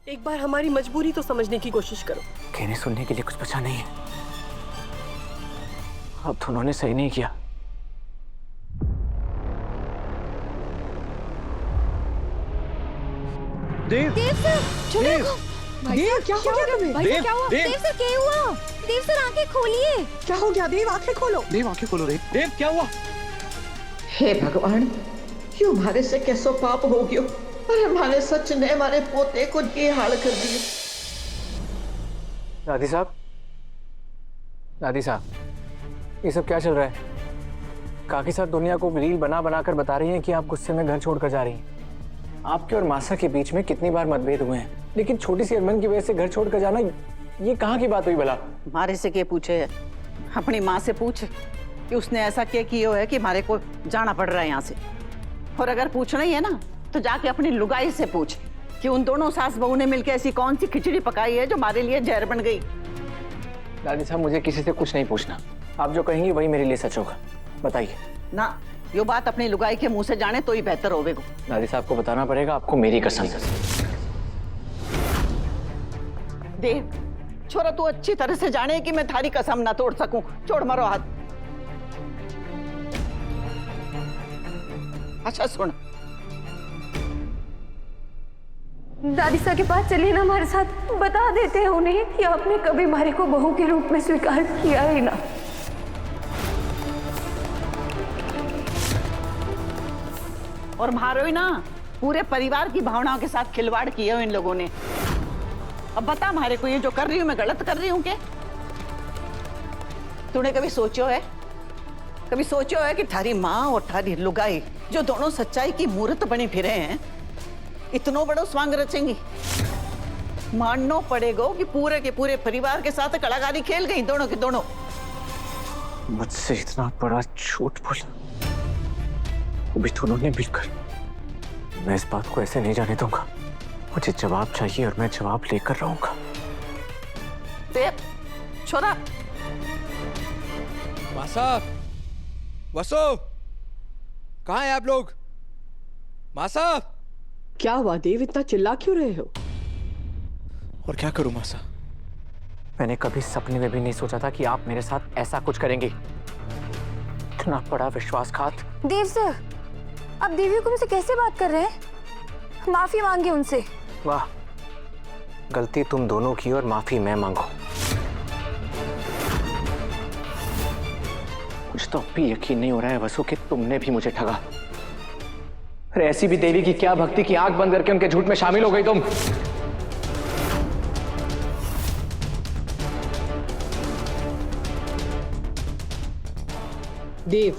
एक बार हमारी मजबूरी तो समझने की कोशिश करो। कहने सुनने के लिए कुछ बचा नहीं है। अब तो उन्होंने सही नहीं किया। देव सर, छोड़ो। देव क्या हो गया तुम्हें? देव सर, क्या हुआ? देव सर, आंखें खोलिए। क्या हो गया? देव आंखें खोलो। देव आंखें खोलो। देव क्या हुआ? हे भगवान, क्यों हमारे से कैसो पाप हो गयो और हमारे सच ने हमारे पोते को ये हाल कर दिया। दादी साहब, ये सब क्या चल रहा है? काकी साहब दुनिया को रील बना बना कर बता रही हैं कि आप गुस्से में घर छोड़कर जा रही हैं। आपके और मासा के बीच में कितनी बार मतभेद हुए हैं, लेकिन छोटी सी अनबन की वजह से घर छोड़कर जाना, ये कहाँ की बात हुई भला? हमारे से क्या पूछे? अपनी माँ से पूछ कि उसने ऐसा क्या किया है कि हमारे को जाना पड़ रहा है यहाँ से। और अगर पूछना ही है ना तो जाके अपनी लुगाई से पूछ कि उन दोनों सास बहू ने मिलकर ऐसी कौन सी खिचड़ी पकाई है जो हमारे लिए जहर बन गई। दादी साहब, मुझे किसी से कुछ नहीं पूछना। आप जो कहेंगी वही मेरे लिए सच होगा। बताइए ना, यो बात अपनी लुगाई के मुंह से जाने तो ही बेहतर होवेगा। दादी साहब को बताना पड़ेगा, आपको मेरी कसम। देव छोरा, तू अच्छी तरह से जाने कि मैं थारी कसम ना तोड़ सकूं। छोड़ मारो हाथ। अच्छा सुन, दादी साहब के पास चलिए ना हमारे साथ। बता देते हैं उन्हें कि आपने कभी हमारे को बहू के रूप में स्वीकार किया ही ना। और मारो ही ना, पूरे परिवार की भावनाओं के साथ खिलवाड़ किया हो इन लोगों ने। अब बता हमारे को, ये जो कर रही हूं मैं गलत कर रही हूं क्या? तूने कभी सोचो है कि थारी माँ और थारी लुगाई जो दोनों सच्चाई की मूर्त बनी फिरे हैं, इतनो बड़ो स्वांग रचेंगी? मानना पड़ेगा कि पूरे के पूरे परिवार के साथ कलाकारी खेल गई दोनों के दोनों। मुझसे इतना बड़ा झूठ बोला, वो भी दोनों ने मिलकर। मैं इस बात को ऐसे नहीं जाने दूंगा। मुझे जवाब चाहिए और मैं जवाब लेकर रहूंगा। देव छोरा। मासा, वसो, कहाँ हैं आप लोग? मासा। क्या हुआ देव, इतना चिल्ला क्यों रहे हो? और क्या करूं मासा? मैंने कभी सपने में भी नहीं सोचा था कि आप मेरे साथ ऐसा कुछ करेंगे। इतना बड़ा विश्वासघात। देव सर, आप देवी को मुझसे कैसे बात कर रहे हैं? माफी मांगे उनसे। वाह, गलती तुम दोनों की और माफी मैं मांगू। मुझे तो अब भी यकीन नहीं हो रहा है वसु कि तुमने भी मुझे ठगा। अरे ऐसी भी देवी की क्या भक्ति की आंख बंद करके उनके झूठ में शामिल हो गई तुम। देव,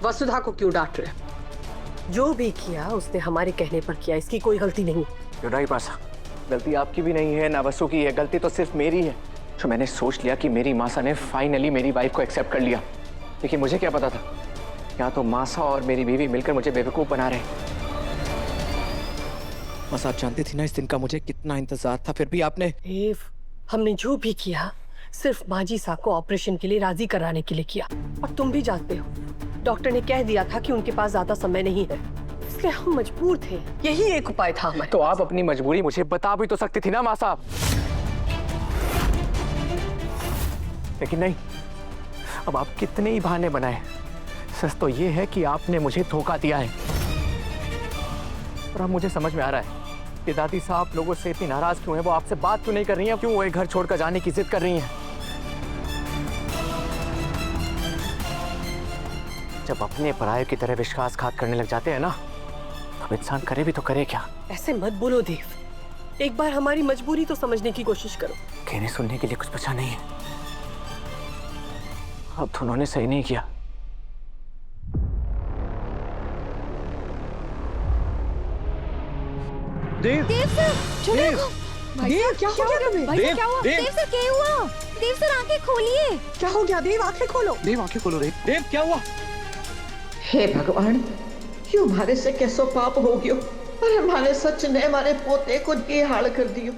वसुधा को क्यों डांट रहे? जो भी किया उसने हमारे कहने पर किया, इसकी कोई गलती नहीं। राइट मासा, गलती आपकी भी नहीं है ना वसु की है, गलती तो सिर्फ मेरी है। जो मैंने सोच लिया कि मेरी मासा ने फाइनली मेरी वाइफ को एक्सेप्ट कर लिया, लेकिन मुझे क्या पता था या तो मासा और मेरी बीवी मिलकर मुझे बेवकूफ बना रहे। मासा, आप जानती थी ना इस दिन का मुझे कितना इंतजार था, फिर भी आपने। देव, हमने जो भी किया सिर्फ माजी साहब को ऑपरेशन के लिए राजी कराने के लिए किया। और तुम भी जानते हो, डॉक्टर ने कह दिया था कि उनके पास ज्यादा समय नहीं है, इसलिए हम मजबूर थे। यही एक उपाय था हमारे। तो आप अपनी मजबूरी मुझे बता भी तो सकती थी ना मासा। लेकिन नहीं, अब आप कितने ही बहाने बनाए, सच तो ये है कि आपने मुझे धोखा दिया है। और अब मुझे समझ में आ रहा है कि दादी साहब लोगों से इतनी नाराज क्यों है, वो आपसे बात क्यों नहीं कर रही हैं, क्यों वो घर छोड़कर जाने की जिद कर रही हैं। जब अपने पराये की तरह विश्वासघात करने लग जाते हैं ना, अब इंसान करे भी तो करे क्या? ऐसे मत बोलो देव, एक बार हमारी मजबूरी तो समझने की कोशिश करो। कहने सुनने के लिए कुछ बचा नहीं है। अब तो उन्होंने सही नहीं किया। देव सर, छोड़ो। देव क्या हो गया तुम्हें? देव सर, क्या हुआ? देव सर, आंखें खोलिए। क्या हो गया? देव आंखें खोलो। देव आंखें खोलो। देव क्या हुआ? हे भगवान, क्यों हमारे से कैसो पाप हो गयो और हमारे सच ने हमारे पोते को ये हाल कर दियो।